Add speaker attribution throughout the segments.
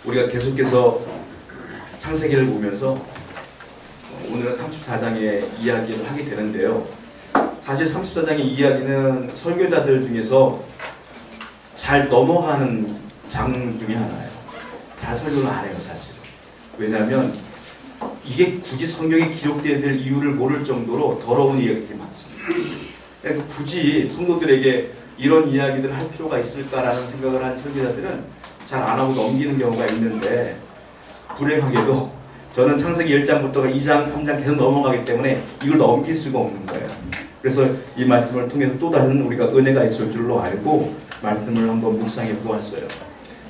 Speaker 1: 우리가 계속해서 창세기를 보면서 오늘은 34장의 이야기를 하게 되는데요. 사실 34장의 이야기는 설교자들 중에서 잘 넘어가는 장 중에 하나예요. 잘 설교를 안 해요, 사실. 왜냐하면 이게 굳이 성경에 기록되어야 될 이유를 모를 정도로 더러운 이야기들이 많습니다. 그러니까 굳이 성도들에게 이런 이야기들을 할 필요가 있을까라는 생각을 한 설교자들은 잘 안 하고 넘기는 경우가 있는데, 불행하게도 저는 창세기 1장부터 2장, 3장 계속 넘어가기 때문에 이걸 넘길 수가 없는 거예요. 그래서 이 말씀을 통해서 또 다른 우리가 은혜가 있을 줄로 알고 말씀을 한번 묵상해 보았어요.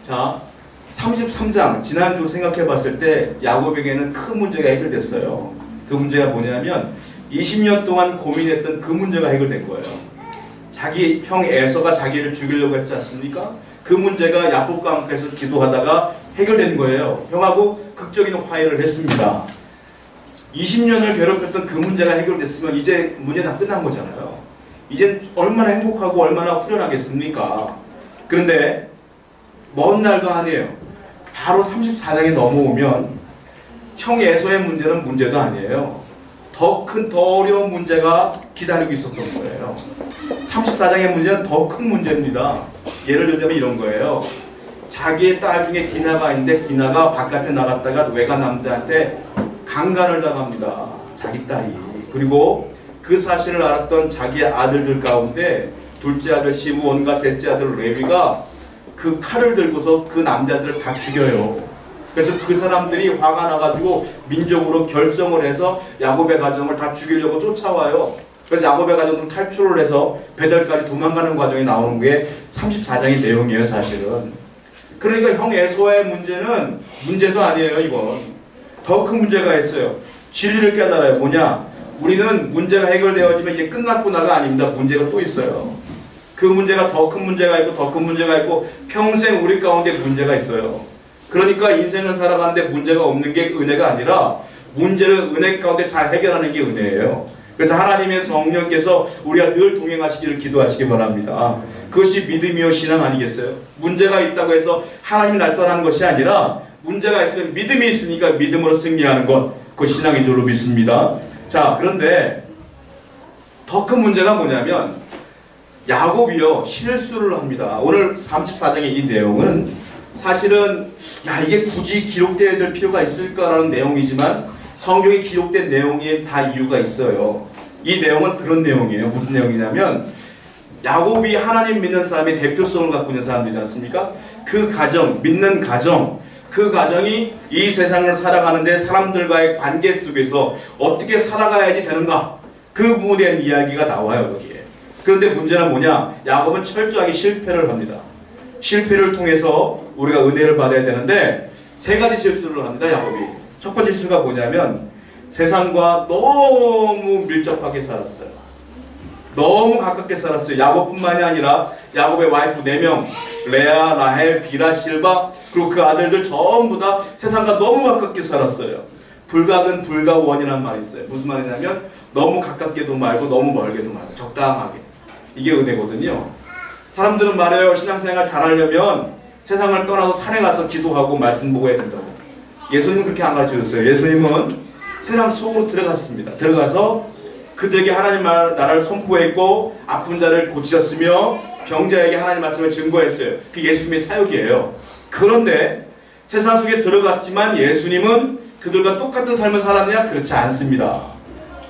Speaker 1: 자, 33장 지난주 생각해 봤을 때 야곱에게는 큰 문제가 해결됐어요. 그 문제가 뭐냐면 20년 동안 고민했던 그 문제가 해결된 거예요. 자기 형 에서가 자기를 죽이려고 했지 않습니까? 그 문제가 야곱과 함께해서 기도하다가 해결된 거예요. 형하고 극적인 화해를 했습니다. 20년을 괴롭혔던 그 문제가 해결됐으면 이제 문제 다 끝난 거잖아요. 이제 얼마나 행복하고 얼마나 후련하겠습니까? 그런데 먼 날도 아니에요. 바로 34장에 넘어오면 형 에서의 문제는 문제도 아니에요. 더 큰, 더 어려운 문제가 기다리고 있었던 거예요. 34장의 문제는 더 큰 문제입니다. 예를 들자면 이런 거예요. 자기의 딸 중에 디나가 있는데 디나가 바깥에 나갔다가 외가 남자한테 강간을 당합니다. 자기 딸이. 그리고 그 사실을 알았던 자기의 아들들 가운데 둘째 아들 시므온과 셋째 아들 레위가 그 칼을 들고서 그 남자들을 다 죽여요. 그래서 그 사람들이 화가 나가지고 민족으로 결성을 해서 야곱의 가정을 다 죽이려고 쫓아와요. 그래서 야곱의 가정은 탈출을 해서 베델까지 도망가는 과정이 나오는 게 34장의 내용이에요, 사실은. 그러니까 형 에서의 문제는 문제도 아니에요, 이건. 더 큰 문제가 있어요. 진리를 깨달아요. 뭐냐? 우리는 문제가 해결되어지면 이게 끝났구나가 아닙니다. 문제가 또 있어요. 그 문제가 더 큰 문제가 있고 더 큰 문제가 있고 평생 우리 가운데 문제가 있어요. 그러니까 인생을 살아가는데 문제가 없는 게 은혜가 아니라 문제를 은혜 가운데 잘 해결하는 게 은혜예요. 그래서 하나님의 성령께서 우리가 늘 동행하시기를 기도하시기 바랍니다. 그것이 믿음이요 신앙 아니겠어요? 문제가 있다고 해서 하나님이 날 떠난 것이 아니라 문제가 있으면 믿음이 있으니까 믿음으로 승리하는 것, 그것 신앙인 줄로 믿습니다. 자, 그런데 더 큰 문제가 뭐냐면 야곱이요 실수를 합니다. 오늘 34장의 이 내용은 사실은 이게 굳이 기록되어야 될 필요가 있을까라는 내용이지만 성경에 기록된 내용에 다 이유가 있어요. 이 내용은 그런 내용이에요. 무슨 내용이냐면 야곱이 하나님 믿는 사람의 대표성을 갖고 있는 사람들이지 않습니까? 그 가정, 믿는 가정, 그 가정이 이 세상을 살아가는데 사람들과의 관계 속에서 어떻게 살아가야지 되는가, 그 부분에 대한 이야기가 나와요, 여기에. 그런데 문제는 뭐냐? 야곱은 철저하게 실패를 합니다. 실패를 통해서 우리가 은혜를 받아야 되는데 세 가지 실수를 합니다, 야곱이. 첫 번째 실수가 뭐냐면 세상과 너무 밀접하게 살았어요. 너무 가깝게 살았어요. 야곱뿐만이 아니라 야곱의 와이프 4명, 레아, 라헬, 빌하, 실바, 그리고 그 아들들 전부 다 세상과 너무 가깝게 살았어요. 불각은 불가원이라는 말이 있어요. 무슨 말이냐면 너무 가깝게도 말고 너무 멀게도 말고 적당하게. 이게 은혜거든요. 사람들은 말해요. 신앙생활 잘하려면 세상을 떠나서 산에 가서 기도하고 말씀 보고 해야 된다고. 예수님은 그렇게 안 가르쳐줬어요. 예수님은 세상 속으로 들어갔습니다. 들어가서 그들에게 하나님 나라를 선포했고 아픈 자를 고치셨으며 병자에게 하나님 말씀을 증거했어요. 그게 예수님의 사역이에요. 그런데 세상 속에 들어갔지만 예수님은 그들과 똑같은 삶을 살았느냐? 그렇지 않습니다.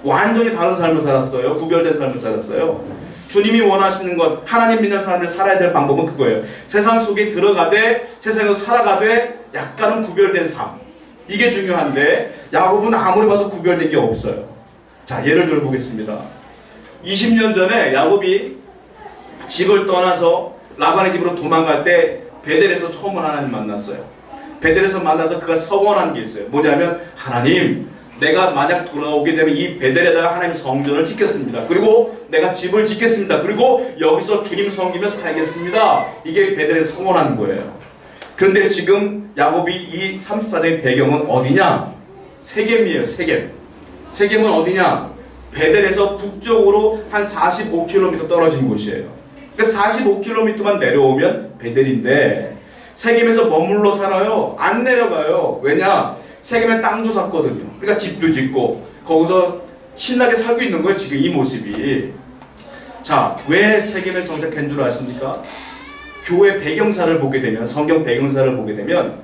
Speaker 1: 완전히 다른 삶을 살았어요. 구별된 삶을 살았어요. 주님이 원하시는 것, 하나님 믿는 사람들 살아야 될 방법은 그거예요. 세상 속에 들어가되 세상에서 살아가되 약간은 구별된 삶. 이게 중요한데 야곱은 아무리 봐도 구별된 게 없어요. 자, 예를 들어 보겠습니다. 20년 전에 야곱이 집을 떠나서 라반의 집으로 도망갈 때 베델에서 처음으로 하나님 만났어요. 베델에서 만나서 그가 서원한 게 있어요. 뭐냐면 하나님, 내가 만약 돌아오게 되면 이 베델에다가 하나님 성전을 짓겠습니다. 그리고 내가 집을 짓겠습니다. 그리고 여기서 주님 섬기며 살겠습니다. 이게 베델에서 서원한 거예요. 그런데 지금 야곱이 이 34장의 배경은 어디냐? 세겜이에요. 세겜. 세겜은 어디냐? 베델에서 북쪽으로 한 45km 떨어진 곳이에요. 그래서 45km만 내려오면 베델인데 세겜에서 머물러 살아요. 안 내려가요. 왜냐? 세겜에 땅도 샀거든요. 그러니까 집도 짓고 거기서 신나게 살고 있는 거예요. 지금 이 모습이. 자, 왜 세겜에 정착한 줄 아십니까? 교회 배경사를 보게 되면, 성경 배경사를 보게 되면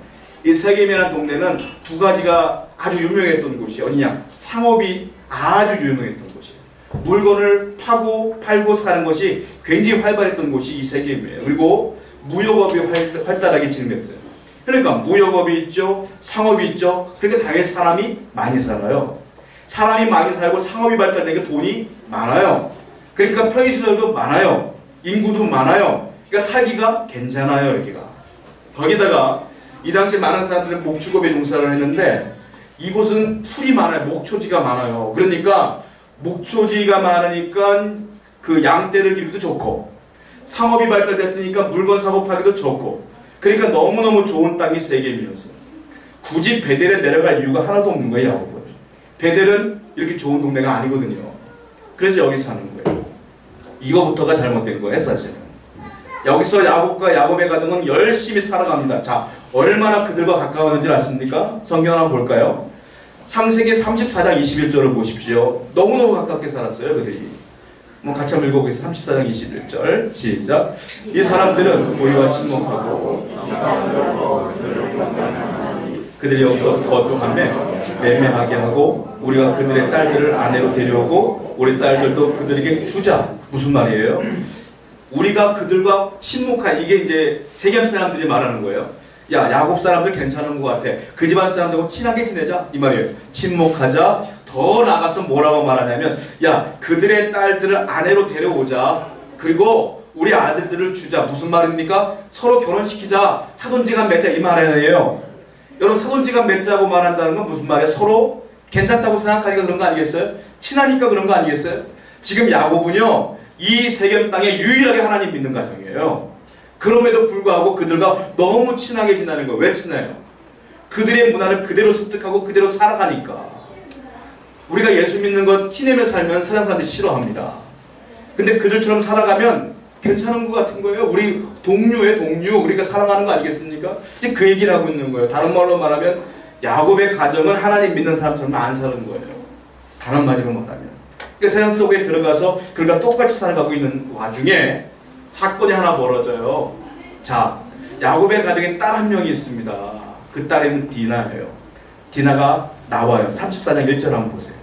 Speaker 1: 이 세겜이라는 동네는 두 가지가 아주 유명했던 곳이 어디냐? 상업이 아주 유명했던 곳이에요. 물건을 파고 팔고 사는 것이 굉장히 활발했던 곳이 이 세겜이에요. 그리고 무역업이 활달하게 진행됐어요. 그러니까 무역업이 있죠, 상업이 있죠. 그러니까 당연히 사람이 많이 살아요. 사람이 많이 살고 상업이 발달되니까 돈이 많아요. 그러니까 편의시설도 많아요. 인구도 많아요. 그러니까 살기가 괜찮아요, 여기가. 거기다가 이 당시 많은 사람들은 목축업에 종사를 했는데 이곳은 풀이 많아요. 목초지가 많아요. 그러니까 목초지가 많으니까 그 양떼를 기르기도 좋고 상업이 발달됐으니까 물건 사업하기도 좋고 그러니까 너무너무 좋은 땅이 세겜이었어요. 굳이 베델에 내려갈 이유가 하나도 없는 거예요, 야곱은. 베델은 이렇게 좋은 동네가 아니거든요. 그래서 여기 사는 거예요. 이거부터가 잘못된 거예요, 사실은. 여기서 야곱과 야곱의 가정은 열심히 살아갑니다. 자, 얼마나 그들과 가까웠는지 아십니까? 성경 한번 볼까요? 창세기 34장 21절을 보십시오. 너무너무 가깝게 살았어요, 그들이. 같이 한번 읽어보겠습니다. 34장 21절 시작. 이 사람들은 우리와 친목하고 그들이 여기서 거주하며 매매하게 하고 우리가 그들의 딸들을 아내로 데려오고 우리 딸들도 그들에게 주자. 무슨 말이에요? 우리가 그들과 친목한 이게 이제 세겜 사람들이 말하는 거예요. 야, 야곱 사람들 괜찮은 것 같아. 그 집안 사람들하고 친하게 지내자 이 말이에요. 친목하자. 더 나가서 뭐라고 말하냐면 야, 그들의 딸들을 아내로 데려오자. 그리고 우리 아들들을 주자. 무슨 말입니까? 서로 결혼시키자. 사돈지간 맺자 이 말이에요. 여러분, 사돈지간 맺자고 말한다는 건 무슨 말이에요? 서로 괜찮다고 생각하니까 그런 거 아니겠어요? 친하니까 그런 거 아니겠어요? 지금 야곱은요 이 세겜 땅에 유일하게 하나님 믿는 가정이에요. 그럼에도 불구하고 그들과 너무 친하게 지내는 거예요. 왜 친해요? 그들의 문화를 그대로 습득하고 그대로 살아가니까. 우리가 예수 믿는 것 티내며 살면 세상 사람들이 싫어합니다. 근데 그들처럼 살아가면 괜찮은 것 같은 거예요. 우리 동료의 동료, 우리가 사랑하는 거 아니겠습니까? 이제 그 얘기를 하고 있는 거예요. 다른 말로 말하면 야곱의 가정은 하나님 믿는 사람처럼 안 사는 거예요. 다른 말로 말하면. 그러니까 세상 속에 들어가서 그들과 똑같이 살아가고 있는 와중에 사건이 하나 벌어져요. 자, 야곱의 가정에 딸 한 명이 있습니다. 그 딸은 디나예요. 디나가 나와요. 34장 1절 한번 보세요.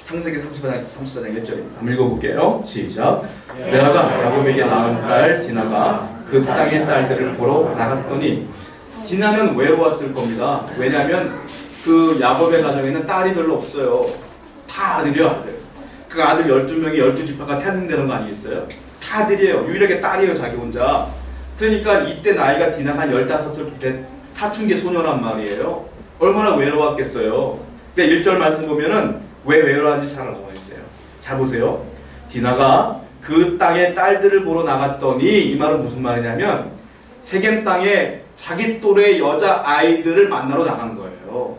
Speaker 1: 창세기 34장 1절입니다. 한번 읽어볼게요. 시작. 레아가 야곱에게 낳은 딸 디나가 그 땅의 딸들을 보러 나갔더니 디나는 외로웠을 겁니다. 왜냐하면 그 야곱의 가정에는 딸이 별로 없어요. 다 아들이요, 아들. 그 아들 12명이 12지파가 탄생되는 거 아니겠어요? 다 아들이에요. 유일하게 딸이에요, 자기 혼자. 그러니까 이때 나이가 디나가 한 15살 때 사춘기 소녀란 말이에요. 얼마나 외로웠겠어요. 그러니까 1절 말씀 보면은 왜 외로웠는지 잘 나와 있어요. 잘 보세요. 디나가 그 땅에 딸들을 보러 나갔더니 이 말은 무슨 말이냐면 세겜 땅에 자기 또래의 여자 아이들을 만나러 나간 거예요.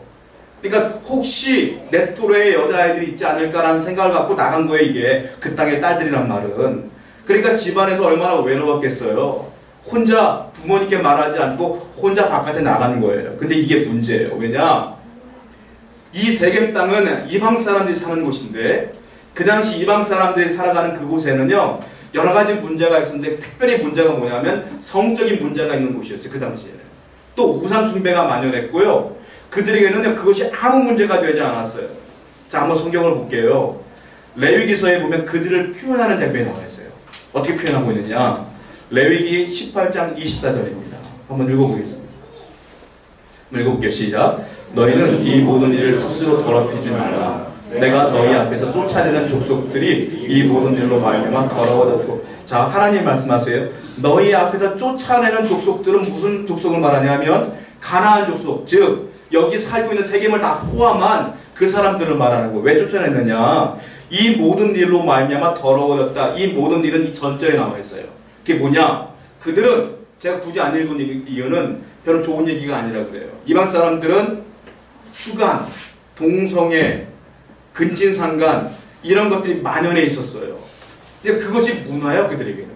Speaker 1: 그러니까 혹시 내 또래의 여자아이들이 있지 않을까라는 생각을 갖고 나간 거예요. 이게 그 땅의 딸들이란 말은. 그러니까 집안에서 얼마나 외로웠겠어요. 혼자 부모님께 말하지 않고 혼자 바깥에 나가는 거예요. 근데 이게 문제예요. 왜냐? 이 세겜 땅은 이방 사람들이 사는 곳인데 그 당시 이방 사람들이 살아가는 그곳에는요 여러 가지 문제가 있었는데 특별히 문제가 뭐냐면 성적인 문제가 있는 곳이었어요. 그 당시에는. 또 우상 숭배가 만연했고요. 그들에게는 그것이 아무 문제가 되지 않았어요. 자, 한번 성경을 볼게요. 레위기서에 보면 그들을 표현하는 장면이 나와 있어요. 어떻게 표현하고 있느냐? 레위기 18장 24절입니다. 한번 읽어보겠습니다. 읽어볼게요. 시작. 너희는 이 모든 일을 스스로 더럽히지 말라. 내가 너희 앞에서 쫓아내는 족속들이 이 모든 일로 말미암아 더러워졌고. 자, 하나님 말씀하세요. 너희 앞에서 쫓아내는 족속들은 무슨 족속을 말하냐면 가나안 족속, 즉 여기 살고 있는 세겜을 다 포함한 그 사람들을 말하는 거예요. 왜 쫓아냈느냐? 이 모든 일로 말미암아 더러워졌다. 이 모든 일은 이 전절에 나와 있어요. 그게 뭐냐? 그들은 제가 굳이 안 읽은 이유는 별로 좋은 얘기가 아니라 그래요. 이방 사람들은 수간, 동성애, 근친상간 이런 것들이 만연해 있었어요. 근데 그것이 문화예요, 그들에게는.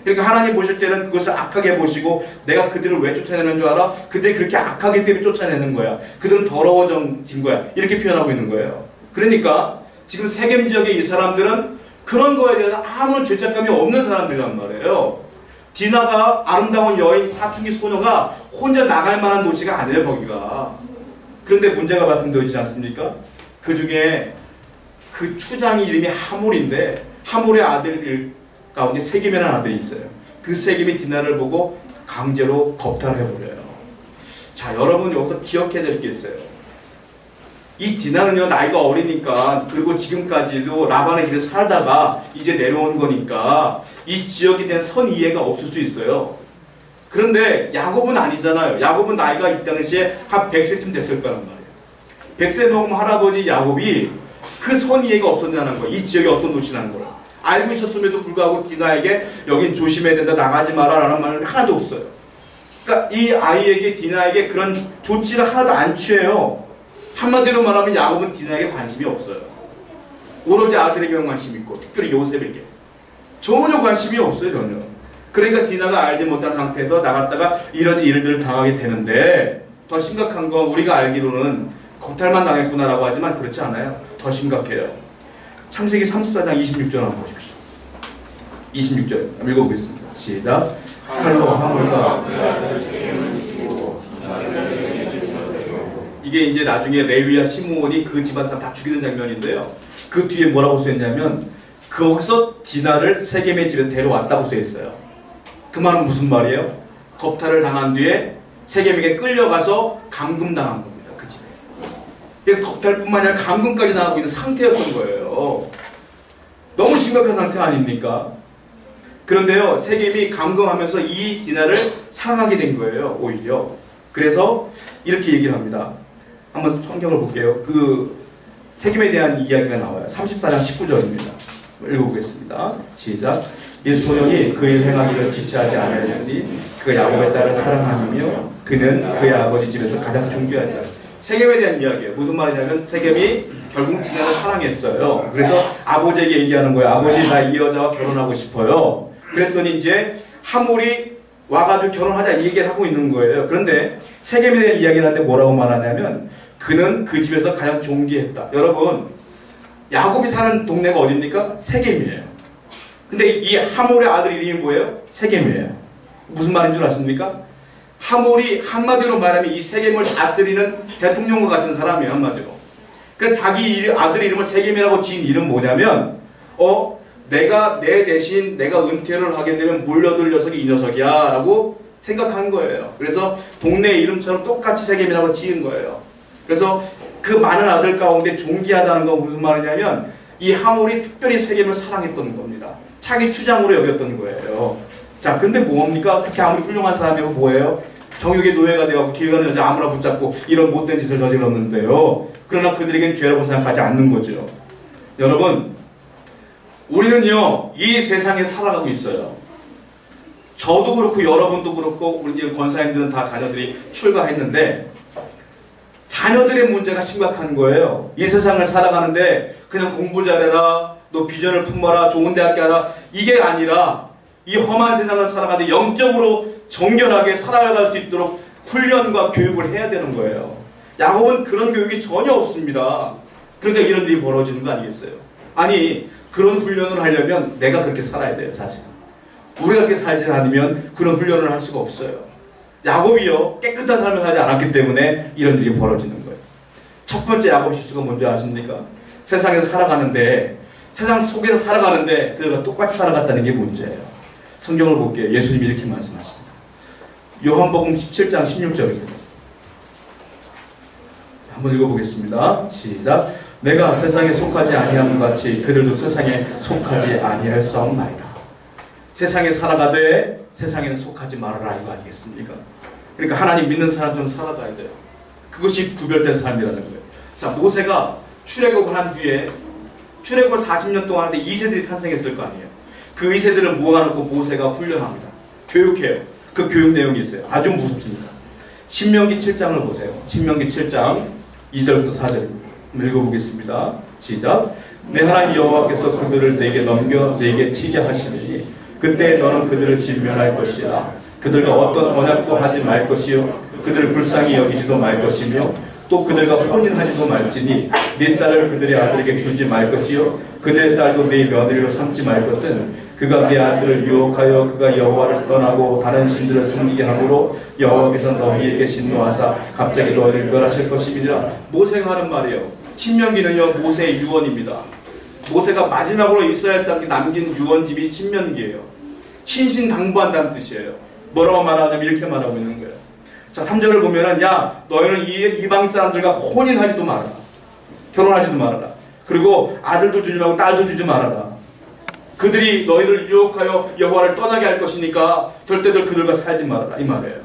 Speaker 1: 그러니까 하나님 보실 때는 그것을 악하게 보시고 내가 그들을 왜 쫓아내는 줄 알아? 그들이 그렇게 악하기 때문에 쫓아내는 거야. 그들은 더러워진 거야. 이렇게 표현하고 있는 거예요. 그러니까 지금 세겜 지역의 이 사람들은 그런 거에 대한 아무런 죄책감이 없는 사람들이란 말이에요. 디나가 아름다운 여인 사춘기 소녀가 혼자 나갈 만한 도시가 아니에요, 거기가. 그런데 문제가 발생되지 않습니까? 그 중에 그 추장이 이름이 하몰인데 하몰의 아들 가운데 세겜이라는 아들이 있어요. 그 세겜이 디나를 보고 강제로 겁탈을 해버려요. 자, 여러분 여기서 기억해야 될 게 있어요. 이 디나는요, 나이가 어리니까, 그리고 지금까지도 라반의 집에 살다가 이제 내려온 거니까 이 지역에 대한 선 이해가 없을 수 있어요. 그런데 야곱은 아니잖아요. 야곱은 나이가 이 당시에 한 100세쯤 됐을 거란 말이에요. 100세 먹은 할아버지 야곱이 그 선 이해가 없었냐는 거예요. 이 지역에 어떤 도시라는 걸 알고 있었음에도 불구하고 디나에게 여긴 조심해야 된다, 나가지 마라 라는 말은 하나도 없어요. 그러니까 이 아이에게, 디나에게 그런 조치를 하나도 안 취해요. 한마디로 말하면 야곱은 디나에게 관심이 없어요. 오로지 아들에게만 관심이 있고, 특별히 요셉에게 전혀 관심이 없어요, 전혀. 그러니까 디나가 알지 못한 상태에서 나갔다가 이런 일들을 당하게 되는데, 더 심각한 건 우리가 알기로는 겁탈만 당했구나라고 하지만 그렇지 않아요. 더 심각해요. 창세기 34장 26절 한번 보십시오. 26절 읽어보겠습니다. 시작. 칼로 하몰과 이게 이제 나중에 레위와 시므온이 그 집안 사람 다 죽이는 장면인데요. 그 뒤에 뭐라고 써있냐면 거기서 디나를 세겜의 집에서 데려왔다고 써있어요. 그 말은 무슨 말이에요? 겁탈을 당한 뒤에 세겜에게 끌려가서 감금당한 겁니다. 그 집에. 그러니까 겁탈뿐만 아니라 감금까지 당하고 있는 상태였던 거예요. 너무 심각한 상태 아닙니까? 그런데요, 세겜이 감금하면서 이 디나를 사랑하게 된 거예요, 오히려. 그래서 이렇게 얘기를 합니다. 한번 성경을 볼게요. 그 세겜에 대한 이야기가 나와요. 34장 19절입니다. 읽어보겠습니다. 시작. 이 소년이 그 일 행하기를 지체하지 아니하였으니 그가 야곱의 딸을 사랑하며 그는 그의 아버지 집에서 가장 존귀하다. 세겜에 대한 이야기예요. 무슨 말이냐면 세겜이 결국 디나를 사랑했어요. 그래서 아버지에게 얘기하는 거예요. 아버지, 나 이 여자와 결혼하고 싶어요. 그랬더니 이제 하몰이 와가지고 결혼하자 이 얘기를 하고 있는 거예요. 그런데 세겜에 대한 이야기를 할 때 뭐라고 말하냐면 그는 그 집에서 가장 존귀했다. 여러분, 야곱이 사는 동네가 어딥니까? 세겜이에요. 근데 이 하몰의 아들 이름이 뭐예요? 세겜이에요. 무슨 말인 줄 아십니까? 하몰이 한마디로 말하면 이 세겜을 다스리는 대통령과 같은 사람이에요. 한마디로. 그 자기 아들 이름을 세겜이라고 지은 이름 뭐냐면 내가 내 대신 내가 은퇴를 하게 되면 물려둘 녀석이 이 녀석이야 라고 생각한 거예요. 그래서 동네 이름처럼 똑같이 세겜이라고 지은 거예요. 그래서 그 많은 아들 가운데 존귀하다는 건 무슨 말이냐면 이 하몰이 특별히 세겜을 사랑했던 겁니다. 자기 추장으로 여겼던 거예요. 자, 근데 뭡니까? 그렇게 아무리 훌륭한 사람이고 뭐예요? 정욕의 노예가 되어서 길 가는 여자 아무나 붙잡고 이런 못된 짓을 저질렀는데요. 그러나 그들에겐 죄라고 생각하지 않는 거죠. 여러분, 우리는요, 이 세상에 살아가고 있어요. 저도 그렇고 여러분도 그렇고 우리 이제 권사님들은 다 자녀들이 출가했는데 자녀들의 문제가 심각한 거예요. 이 세상을 살아가는데 그냥 공부 잘해라, 너 비전을 품어라, 좋은 대학 가라, 이게 아니라 이 험한 세상을 살아가는데 영적으로 정결하게 살아갈 수 있도록 훈련과 교육을 해야 되는 거예요. 야곱은 그런 교육이 전혀 없습니다. 그러니까 이런 일이 벌어지는 거 아니겠어요? 아니, 그런 훈련을 하려면 내가 그렇게 살아야 돼요, 사실. 우리가 그렇게 살지 않으면 그런 훈련을 할 수가 없어요. 야곱이요, 깨끗한 삶을 살지 않았기 때문에 이런 일이 벌어지는 거예요. 첫 번째 야곱 실수가 뭔지 아십니까? 세상에서 살아가는데, 세상 속에서 살아가는데 그들과 똑같이 살아갔다는 게 문제예요. 성경을 볼게요. 예수님이 이렇게 말씀하십니다. 요한복음 17장 16절입니다. 한번 읽어보겠습니다. 시작. 내가 세상에 속하지 아니함 같이 그들도 세상에 속하지 아니하였사옵나이다. 세상에 살아가되 세상에는 속하지 말아라, 이거 아니겠습니까? 그러니까 하나님 믿는 사람처럼 살아가야 돼요. 그것이 구별된 삶이라는 거예요. 자, 모세가 출애굽을 한 뒤에 출애굽을 40년 동안 하는데 2세들이 탄생했을 거 아니에요. 그 2세들을 모아놓고 모세가 훈련합니다. 교육해요. 그 교육 내용이 있어요. 아주 무섭습니다. 신명기 7장을 보세요. 신명기 7장 2절부터 4절입니다. 읽어보겠습니다. 시작. 내 하나님 여호와께서 그들을 내게 넘겨 내게 치게 하시니 그때 너는 그들을 진멸할 것이라. 그들과 어떤 언약도 하지 말 것이요 그들을 불쌍히 여기지도 말 것이며 또 그들과 혼인하지도 말지니 네 딸을 그들의 아들에게 주지 말 것이요 그들의 딸도 네 며느리로 삼지 말 것은 그가 네 아들을 유혹하여 그가 여호와를 떠나고 다른 신들을 섬기게 하므로 여호와께서 너희에게 진노하사 갑자기 너희를 멸하실 것임이니라. 모세가 하는 말이에요. 신명기는요 모세의 유언입니다. 모세가 마지막으로 이스라엘 사람에게 남긴 유언집이 신명기예요. 신신당부한다는 뜻이에요. 뭐라고 말하냐면 이렇게 말하고 있는 거예요. 자, 3절을 보면은 야 너희는 이방 사람들과 혼인하지도 말아라. 결혼하지도 말아라. 그리고 아들도 주지 말고 딸도 주지 말아라. 그들이 너희를 유혹하여 여호와를 떠나게 할 것이니까 절대들 그들과 살지 말아라. 이 말이에요.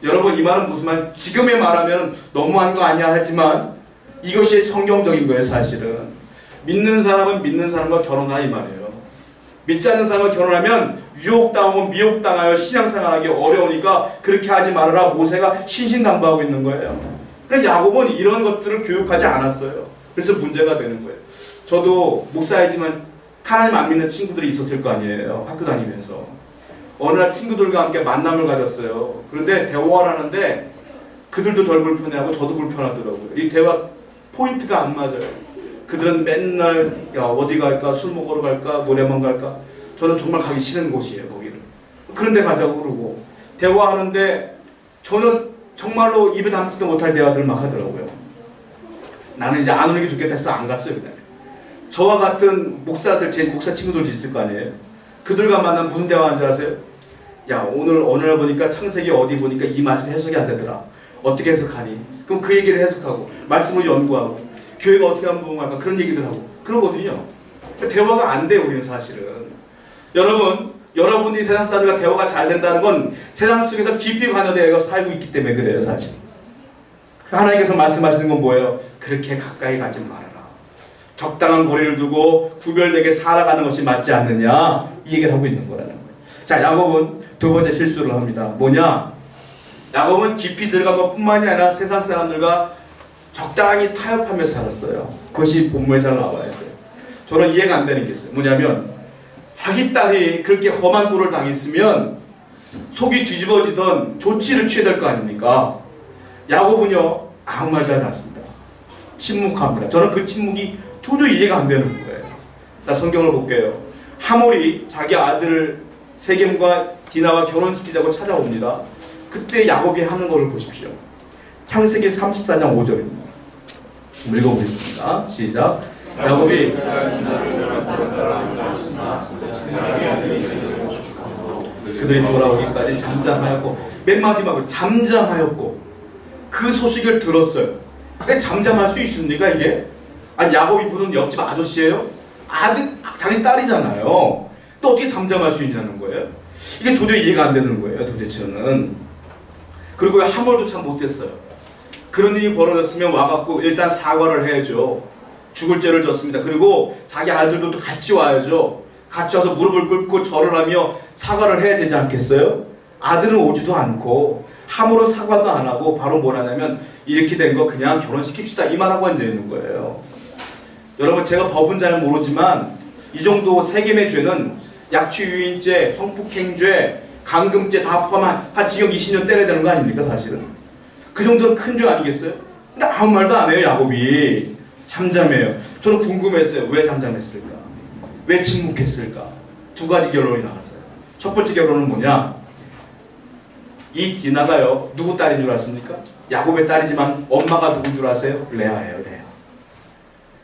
Speaker 1: 여러분 이 말은 무슨 말? 지금의 말하면 너무한 거 아니야 하지만 이것이 성경적인 거예요. 사실은 믿는 사람은 믿는 사람과 결혼하라 이 말이에요. 믿지 않는 사람과 결혼하면 유혹당하고 미혹당하여 신앙생활하기 어려우니까 그렇게 하지 말아라. 모세가 신신당부하고 있는 거예요. 그래서 야곱은 이런 것들을 교육하지 않았어요. 그래서 문제가 되는 거예요. 저도 목사이지만 하나님 안 믿는 친구들이 있었을 거 아니에요. 학교 다니면서. 어느 날 친구들과 함께 만남을 가졌어요. 그런데 대화를 하는데 그들도 저를 불편해하고 저도 불편하더라고요. 이 대화 포인트가 안 맞아요. 그들은 맨날 야 어디 갈까? 술 먹으러 갈까? 노래방 갈까? 저는 정말 가기 싫은 곳이에요. 거기를. 그런데 가자고 그러고 대화하는데 저는 정말로 입에 담지도 못할 대화들을 막 하더라고요. 나는 이제 안 오는 게 좋겠다 해서 안 갔어요. 그냥. 저와 같은 목사들, 제 목사 친구들도 있을 거 아니에요. 그들과 만나면 무슨 대화하는 줄 아세요? 야 오늘 어느 날 보니까 창세기 어디 보니까 이 말씀 해석이 안 되더라. 어떻게 해석하니? 그럼 그 얘기를 해석하고 말씀을 연구하고 교회가 어떻게 하면 부흥할까 그런 얘기들 하고 그러거든요. 대화가 안 돼요. 우리는 사실은. 여러분이 세상 사람들과 대화가 잘 된다는 건 세상 속에서 깊이 관여되어 살고 있기 때문에 그래요. 사실. 하나님께서 말씀하시는 건 뭐예요? 그렇게 가까이 가지 말아라. 적당한 거리를 두고 구별되게 살아가는 것이 맞지 않느냐 이 얘기를 하고 있는 거라는 거예요. 자, 야곱은 두 번째 실수를 합니다. 뭐냐? 야곱은 깊이 들어간 것뿐만이 아니라 세상 사람들과 적당히 타협하며 살았어요. 그것이 본문에 잘 나와야 돼요. 저는 이해가 안 되는 게 있어요. 뭐냐면 자기 딸이 그렇게 험한 꼴을 당했으면 속이 뒤집어지던 조치를 취해야 될 거 아닙니까? 야곱은요 아무 말도 하지 않습니다. 침묵합니다. 저는 그 침묵이 도저히 이해가 안 되는 거예요. 자, 성경을 볼게요. 하몰이 자기 아들 세겜과 디나와 결혼시키자고 찾아옵니다. 그때 야곱이 하는 것을 보십시오. 창세기 34장 5절입니다. 읽어보겠습니다. 시작. 야곱이 그들이 돌아오기까지 잠잠하였고 맨 마지막으로 잠잠하였고 그 소식을 들었어요. 왜 잠잠할 수 있습니까 이게? 아니 야곱이 무슨 옆집 아저씨예요? 자기 딸이잖아요. 또 어떻게 잠잠할 수 있냐는 거예요. 이게 도저히 이해가 안 되는 거예요. 도대체는. 그리고 하몰도 참 못됐어요. 그런 일이 벌어졌으면 와갖고 일단 사과를 해야죠. 죽을 죄를 졌습니다. 그리고 자기 아들도 또 같이 와야죠. 같이 와서 무릎을 꿇고 절을 하며 사과를 해야 되지 않겠어요? 아들은 오지도 않고 하몰은 사과도 안 하고 바로 뭐라냐면 이렇게 된 거 그냥 결혼시킵시다 이 말하고 앉아있는 거예요. 여러분 제가 법은 잘 모르지만 이 정도 세겜의 죄는 약취유인죄, 성폭행죄, 감금죄 다 포함한 한 징역 20년 때려야 되는 거 아닙니까 사실은? 그 정도는 큰 죄 아니겠어요? 근데 아무 말도 안 해요 야곱이. 잠잠해요. 저는 궁금했어요. 왜 잠잠했을까? 왜 침묵했을까? 두 가지 결론이 나왔어요. 첫 번째 결론은 뭐냐? 이 디나가요 누구 딸인 줄 아십니까? 야곱의 딸이지만 엄마가 누군 줄 아세요? 레아예요.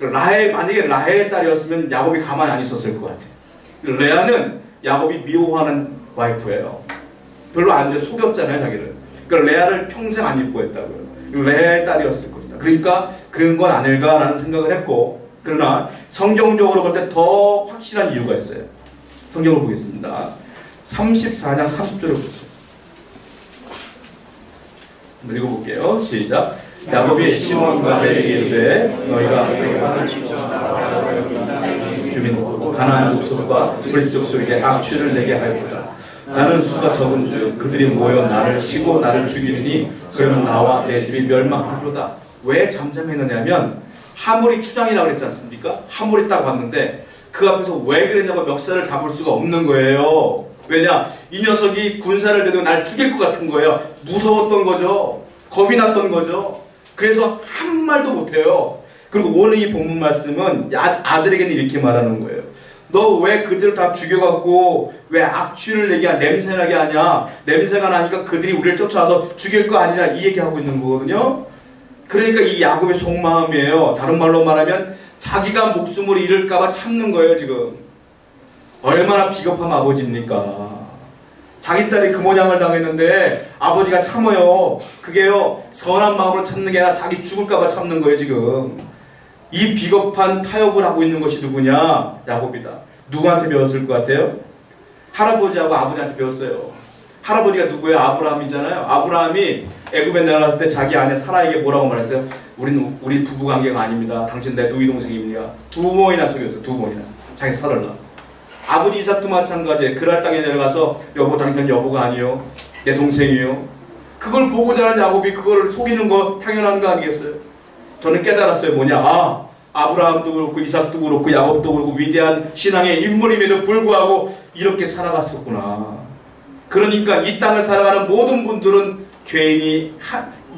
Speaker 1: 레아. 만약에 라헬의 딸이었으면 야곱이 가만히 안 있었을 것 같아요. 레아는 야곱이 미워하는 와이프예요. 별로 안 속였잖아요 자기를. 그러니까 레아를 평생 안 이뻐했다고요. 레아의 딸이었을 것이다. 그러니까 그런 건 아닐까라는 생각을 했고, 그러나 성경적으로 볼 때 더 확실한 이유가 있어요. 성경을 보겠습니다. 34장 30절을 보세요. 읽어볼게요. 시작. 야곱이 시몬과 레에게 이르되 너희가 주민 가나안 족속과 브리스 족속에게 악취를 내게 하였도다. 나는 수가 적은 줄 그들이 모여 나를 치고 나를 죽이리니 그러면 나와 내 집이 멸망하리로다. 왜 잠잠했느냐면 하몰이 추장이라고 그랬지 않습니까? 하몰이 딱 왔는데 그 앞에서 왜 그랬냐고 멱살을 잡을 수가 없는 거예요. 왜냐? 이 녀석이 군사를 내도 날 죽일 것 같은 거예요. 무서웠던 거죠. 겁이 났던 거죠. 그래서 한 말도 못해요. 그리고 오늘 이 본문 말씀은 아들에게는 이렇게 말하는 거예요. 너 왜 그들을 다 죽여갖고 왜 악취를 내게 냄새나게 하냐? 냄새가 나니까 그들이 우리를 쫓아와서 죽일 거 아니냐? 이 얘기하고 있는 거거든요. 그러니까 이 야곱의 속마음이에요. 다른 말로 말하면 자기가 목숨을 잃을까봐 참는 거예요. 지금 얼마나 비겁한 아버지입니까? 자기 딸이 그 모양을 당했는데 아버지가 참아요. 그게요, 선한 마음으로 참는 게 아니라 자기 죽을까봐 참는 거예요. 지금 이 비겁한 타협을 하고 있는 것이 누구냐? 야곱이다. 누구한테 배웠을 것 같아요? 할아버지하고 아버지한테 배웠어요. 할아버지가 누구예요? 아브라함이잖아요. 아브라함이 애굽에 내려갔을 때 자기 아내 사라에게 뭐라고 말했어요? 우리 부부 관계가 아닙니다. 당신 내 누이 동생입니다. 두 번이나 속였어요. 두 번이나. 자기 살을라. 아버지 이삭도 마찬가지예요. 그랄 땅에 내려가서 여보, 당신 여보가 아니요, 내 동생이요. 그걸 보고 자란 야곱이 그걸 속이는 거 당연한 거 아니겠어요? 저는 깨달았어요. 뭐냐? 아, 아브라함도 그렇고 이삭도 그렇고 야곱도 그렇고 위대한 신앙의 인물임에도 불구하고 이렇게 살아갔었구나. 그러니까 이 땅을 살아가는 모든 분들은 죄인이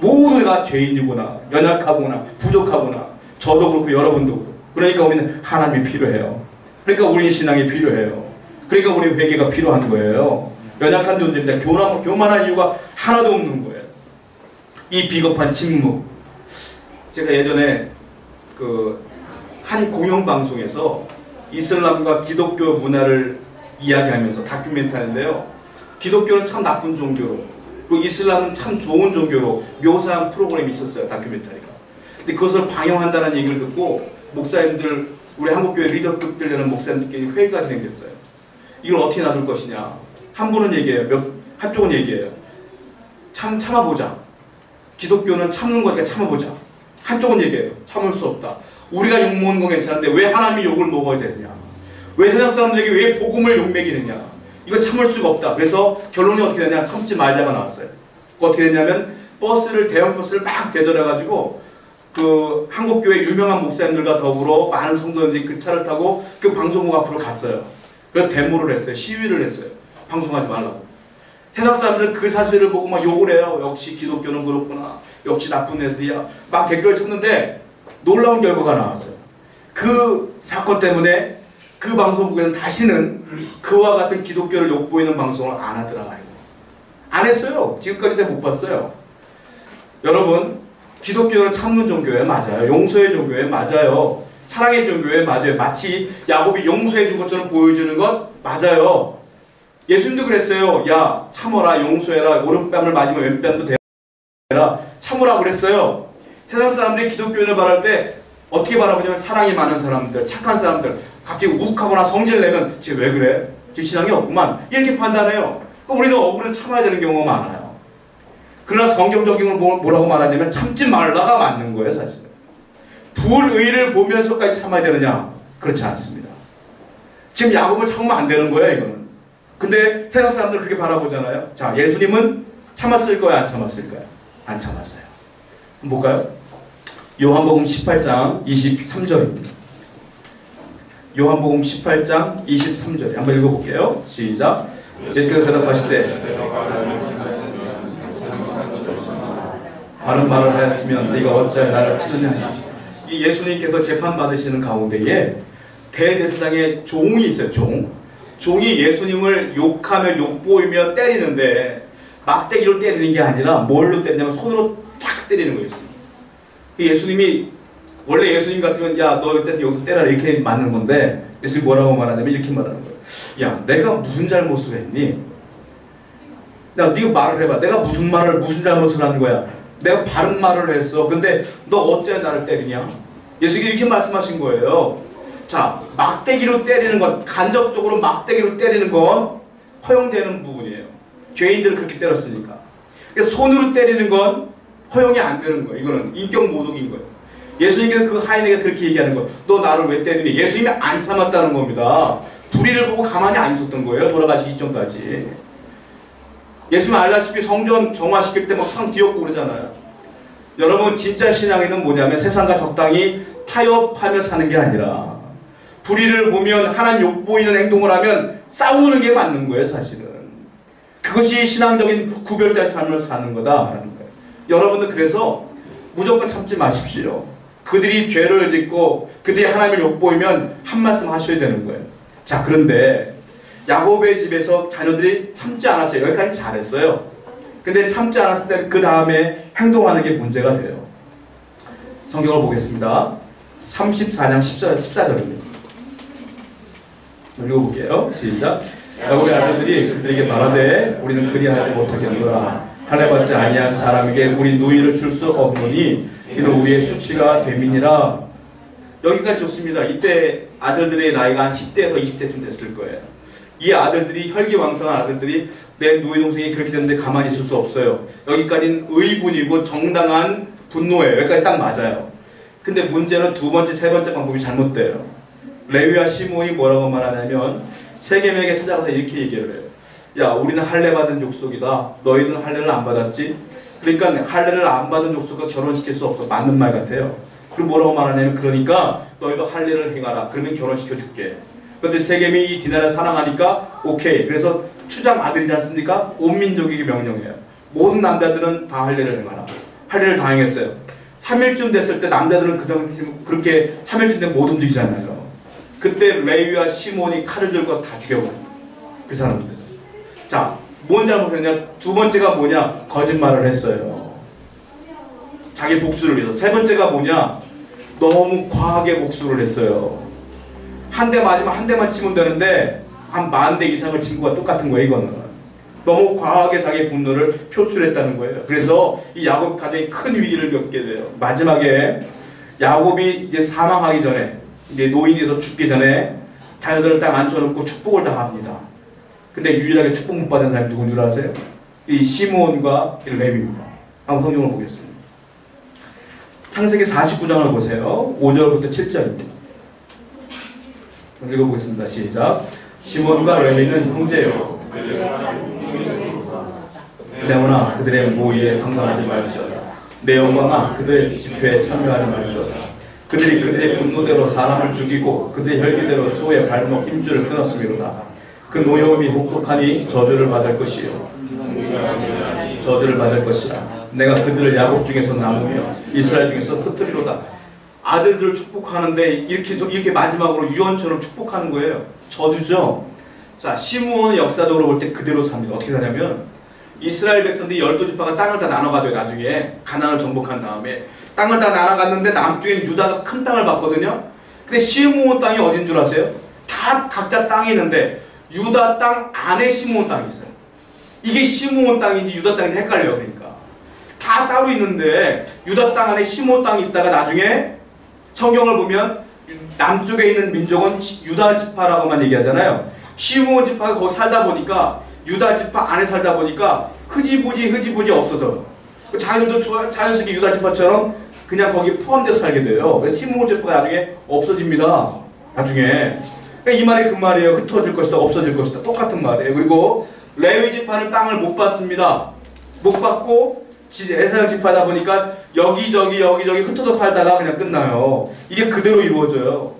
Speaker 1: 모두가 죄인이구나. 연약하구나. 부족하구나. 저도 그렇고 여러분도 그렇고. 그러니까 우리는 하나님이 필요해요. 그러니까 우리는 신앙이 필요해요. 그러니까 우리 회개가 필요한 거예요. 연약한 존재입니다. 교만한 이유가 하나도 없는 거예요. 이 비겁한 침묵. 제가 예전에 한 공영방송에서 이슬람과 기독교 문화를 이야기하면서 다큐멘터리인데요. 기독교는 참 나쁜 종교로, 그리고 이슬람은 참 좋은 종교로 묘사한 프로그램이 있었어요. 다큐멘터리가. 근데 그것을 방영한다는 얘기를 듣고 목사님들, 우리 한국교회 리더급들 되는 목사님들끼리 회의가 진행됐어요. 이걸 어떻게 놔둘 것이냐. 한 분은 얘기해요. 한쪽은 얘기해요. 참아보자. 기독교는 참는 거니까 참아보자. 한쪽은 얘기해요. 참을 수 없다. 우리가 욕먹는 건 괜찮은데 왜 하나님이 욕을 먹어야 되느냐. 왜 세상 사람들에게 왜 복음을 욕먹이느냐. 이거 참을 수가 없다. 그래서 결론이 어떻게 되냐. 참지 말자가 나왔어요. 어떻게 됐냐면 대형 버스를 막 대절해가지고 그 한국교회 유명한 목사님들과 더불어 많은 성도님들이 그 차를 타고 그 방송국 앞으로 갔어요. 그래서 데모를 했어요. 시위를 했어요. 방송하지 말라고. 세상 사람들은 그 사실을 보고 막 욕을 해요. 역시 기독교는 그렇구나. 역시 나쁜 애들이야. 막 댓글을 쳤는데 놀라운 결과가 나왔어요. 그 사건 때문에 그 방송국에서 다시는 그와 같은 기독교를 욕보이는 방송을 안 하더라고요. 안 했어요. 지금까지 못 봤어요. 여러분, 기독교는 참는 종교에 맞아요. 용서의 종교에 맞아요. 사랑의 종교에 맞아요. 마치 야곱이 용서해 준 것처럼 보여주는 것 맞아요. 예수님도 그랬어요. 야, 참어라, 용서해라. 오른뺨을 맞으면 왼뺨도 대라. 참으라 그랬어요. 세상 사람들이 기독교인을 바랄 때 어떻게 바라보냐면 사랑이 많은 사람들, 착한 사람들, 갑자기 욱하거나 성질 내면 쟤 왜 그래? 쟤 신앙이 없구만. 이렇게 판단해요. 우리는 억울을 참아야 되는 경우가 많아요. 그러나 성경적으로 뭐라고 말하냐면 참지 말라가 맞는 거예요, 사실은. 불의를 보면서까지 참아야 되느냐? 그렇지 않습니다. 지금 야곱을 참으면 안 되는 거예요, 이거는. 근데 세상 사람들 그렇게 바라보잖아요. 자, 예수님은 참았을 거예요, 안 참았을까요? 안 참았어요. 한번 볼까요? 요한복음 18장 23절입니다. 요한복음 18장 23절 한번 읽어볼게요. 시작. 예수께서 대답하실 때 바른 말을 하였으면 네가 어찌하여 나를 치느냐. 이 예수님께서 재판받으시는 가운데에 대제사장의 종이 있어요. 종이 예수님을 욕하며 욕보이며 때리는데 막대기로 때리는 게 아니라 뭘로 때리냐면 손으로 탁 때리는 거예요. 예수님이 원래 예수님 같으면 야, 너 이때 여기서 때려라 이렇게 맞는 건데 예수님이 뭐라고 말하냐면 이렇게 말하는 거예요. 야, 내가 무슨 잘못을 했니? 야, 네가 말을 해봐. 내가 무슨 잘못을 한 거야? 내가 바른 말을 했어. 근데 너 어째 나를 때리냐? 예수님이 이렇게 말씀하신 거예요. 자, 막대기로 때리는 건, 간접적으로 막대기로 때리는 건 허용되는 부분이에요. 죄인들을 그렇게 때렸으니까. 그래서 손으로 때리는 건 허용이 안 되는 거예요. 이거는 인격 모독인 거예요. 예수님께서 그 하인에게 그렇게 얘기하는 거예요. 너 나를 왜 때리니? 예수님이 안 참았다는 겁니다. 불의를 보고 가만히 안 있었던 거예요. 돌아가시기 이전까지. 예수님 알다시피 성전 정화시킬 때 막 상 뒤엎고 그러잖아요. 여러분, 진짜 신앙인은 뭐냐면 세상과 적당히 타협하며 사는 게 아니라 불의를 보면 하나님 욕보이는 행동을 하면 싸우는 게 맞는 거예요, 사실은. 그것이 신앙적인 구별된 삶을 사는 거다라는 거예요. 여러분들 그래서 무조건 참지 마십시오. 그들이 죄를 짓고 그들이 하나님을 욕보이면 한 말씀 하셔야 되는 거예요. 자, 그런데 야곱의 집에서 자녀들이 참지 않았어요. 여기까지 잘했어요. 근데 참지 않았을 때 그 다음에 행동하는 게 문제가 돼요. 성경을 보겠습니다. 34장 14절입니다. 읽어볼게요. 시작. 야곱의 아들들이 그들에게 말하되 우리는 그리하지 못하겠노라. 할례받지 아니한 사람에게 우리 누이를 줄 수 없노니 이는 우리의 수치가 됨이니라. 여기까지 좋습니다. 이때 아들들의 나이가 한 10대에서 20대쯤 됐을 거예요. 이 아들들이 혈기왕성한 아들들이 내 누이 동생이 그렇게 됐는데 가만히 있을 수 없어요. 여기까지는 의분이고 정당한 분노예요. 여기까지 딱 맞아요. 근데 문제는 두 번째, 세 번째 방법이 잘못돼요. 레위와 시므온이 뭐라고 말하냐면 세겜에게 찾아가서 이렇게 얘기를 해요. 야, 우리는 할례받은 족속이다. 너희들은 할례를 안 받았지? 그러니까 할례를 안 받은 족속과 결혼시킬 수 없어. 맞는 말 같아요. 그리고 뭐라고 말하냐면 그러니까 너희도 할례를 행하라. 그러면 결혼시켜줄게. 그런데 세겜이 이 디나를 사랑하니까 오케이. 그래서 추장 아들이지 않습니까? 온 민족에게 명령해요. 모든 남자들은 다 할례를 행하라. 할례를 다 행했어요. 3일쯤 됐을 때 남자들은 그렇게 3일쯤 되면 못 움직이잖아요. 그때 레위와 시몬이 칼을 들고 다 죽여버려요. 그 사람들. 자, 뭔 잘못했냐? 두 번째가 뭐냐? 거짓말을 했어요. 자기 복수를 위해서. 세 번째가 뭐냐? 너무 과하게 복수를 했어요. 한 대 맞으면 한 대만 치면 되는데 한 40대 이상을 친 거와 똑같은 거예요, 이거는. 너무 과하게 자기 분노를 표출했다는 거예요. 그래서 이 야곱 가정이 큰 위기를 겪게 돼요. 마지막에 야곱이 이제 사망하기 전에, 이제 노인이 돼서 죽기 전에 자녀들을 딱 앉혀놓고 축복을 다 합니다. 근데 유일하게 축복 못 받은 사람이 누군 줄 아세요? 이 시므온과 레위입니다. 한번 성경을 보겠습니다. 창세기 49장을 보세요. 5절부터 7절입니다. 읽어보겠습니다. 시작. 시몬과 레위는 형제요. 그대오나 그들의 모의에 상관하지 말지어다. 내 영광아 그들의 집회에 참여하지 말지어다. 그들이 그들의 분노대로 사람을 죽이고 그들의 혈기대로 소의 발목 힘줄을 끊었음이로다. 그 노여움이 혹독하니 저주를 받을 것이요. 저주를 받을 것이라. 내가 그들을 야곱 중에서 나누며 이스라엘 중에서 흩으리로다. 아들들을 축복하는데 이렇게 마지막으로 유언처럼 축복하는 거예요. 저주죠. 자, 시므온은 역사적으로 볼 때 그대로 삽니다. 어떻게 사냐면 이스라엘 백성들이 12지파가 땅을 다 나눠가져요. 나중에 가나안을 정복한 다음에 땅을 다 나눠갔는데 남쪽엔 유다가 큰 땅을 받거든요. 근데 시므온 땅이 어딘 줄 아세요? 다 각자 땅이 있는데 유다 땅 안에 시므온 땅이 있어요. 이게 시므온 땅인지 유다 땅인지 헷갈려요. 그러니까 다 따로 있는데 유다 땅 안에 시므온 땅이 있다가 나중에 성경을 보면 남쪽에 있는 민족은 유다 지파라고만 얘기하잖아요. 시므온 지파가 거기 살다 보니까 유다 지파 안에 살다 보니까 흐지부지 없어져요. 자기들도 자연스럽게 유다 지파처럼 그냥 거기 포함돼서 살게 돼요. 그래서 시므온 지파가 나중에 없어집니다. 나중에. 그러니까 이 말이 그 말이에요. 흩어질 것이다, 없어질 것이다. 똑같은 말이에요. 그리고 레위 지파는 땅을 못 받습니다. 못 받고 에사야 지파다 보니까 여기저기 흩어져 살다가 그냥 끝나요. 이게 그대로 이루어져요.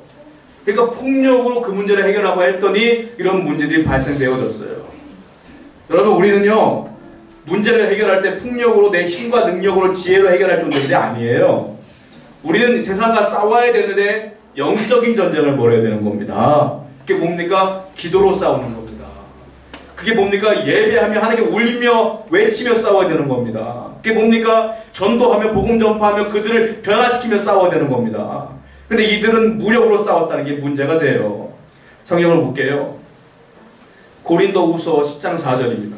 Speaker 1: 그러니까 폭력으로 그 문제를 해결하고 했더니 이런 문제들이 발생되어졌어요. 여러분, 우리는요 문제를 해결할 때 폭력으로 내 힘과 능력으로 지혜로 해결할 존재들이 아니에요. 우리는 세상과 싸워야 되는데 영적인 전쟁을 벌여야 되는 겁니다. 그게 뭡니까? 기도로 싸우는 겁니다. 그게 뭡니까? 예배하며 하나님께 울며 외치며 싸워야 되는 겁니다. 그게 뭡니까? 전도하며 복음 전파하며 그들을 변화시키며 싸워야 되는 겁니다. 근데 이들은 무력으로 싸웠다는 게 문제가 돼요. 성경을 볼게요. 고린도후서 10장 4절입니다.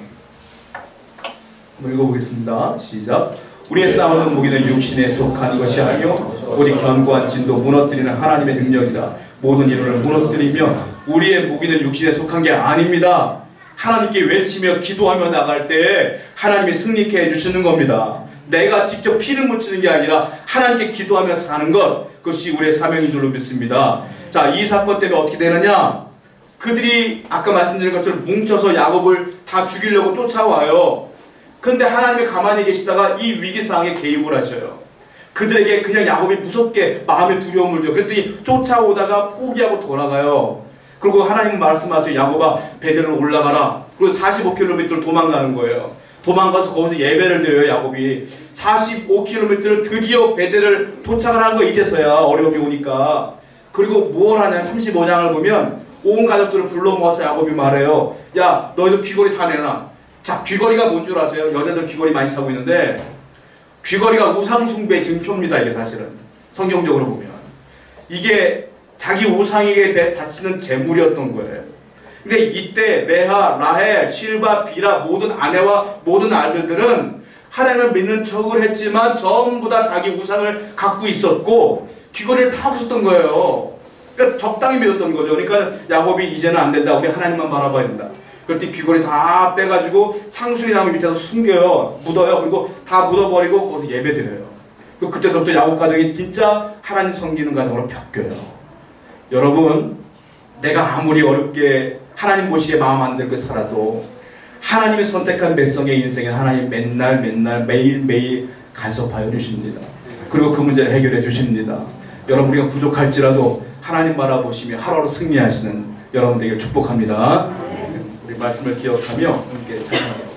Speaker 1: 한번 읽어보겠습니다. 시작. 우리의 싸우는 무기는 육신에 속한 것이 아니요 오직 견고한 진도 무너뜨리는 하나님의 능력이라. 모든 이론을 무너뜨리며 우리의 무기는 육신에 속한 게 아닙니다. 하나님께 외치며 기도하며 나갈 때 하나님이 승리케 해주시는 겁니다. 내가 직접 피를 묻히는 게 아니라 하나님께 기도하며 사는 것, 그것이 우리의 사명인 줄로 믿습니다. 자, 이 사건 때문에 어떻게 되느냐? 그들이 아까 말씀드린 것처럼 뭉쳐서 야곱을 다 죽이려고 쫓아와요. 그런데 하나님이 가만히 계시다가 이 위기상황에 개입을 하셔요. 그들에게 그냥 야곱이 무섭게 마음에 두려움을 줘. 그랬더니 쫓아오다가 포기하고 돌아가요. 그리고 하나님은 말씀하세요. 야곱아, 베델로 올라가라. 그리고 45km를 도망가는 거예요. 도망가서 거기서 예배를 드려요. 야곱이 45km를 드디어 베델을 도착을 하는 거 이제서야 어려움이 오니까. 그리고 뭘 하냐, 35장을 보면 온 가족들을 불러 모아서 야곱이 말해요. 야, 너희들 귀걸이 다 내놔. 자, 귀걸이가 뭔 줄 아세요? 여자들 귀걸이 많이 사고 있는데 귀걸이가 우상숭배의 증표입니다. 이게 사실은 성경적으로 보면 이게 자기 우상에게 바치는 제물이었던 거예요. 근데 이때 레아, 라헬, 실바, 비라 모든 아내와 모든 아들들은 하나님을 믿는 척을 했지만 전부 다 자기 우상을 갖고 있었고 귀걸이를 다 하고 있었던 거예요. 그러니까 적당히 믿었던 거죠. 그러니까 야곱이 이제는 안 된다. 우리 하나님만 바라봐야 된다. 그럴 때 귀걸이 다 빼가지고 상수리 나무 밑에서 숨겨요. 묻어요. 그리고 다 묻어버리고 거기서 예배드려요. 그때서부터 야곱 가정이 진짜 하나님 섬기는 가정으로 바뀌어요. 여러분, 내가 아무리 어렵게 하나님 보시기에 마음 안 들게 살아도 하나님이 선택한 백성의 인생에 하나님 맨날 매일매일 간섭하여 주십니다. 그리고 그 문제를 해결해 주십니다. 여러분, 우리가 부족할지라도 하나님 바라보시며 하루하루 승리하시는 여러분 되길 축복합니다. 우리 말씀을 기억하며 함께 찬양합니다.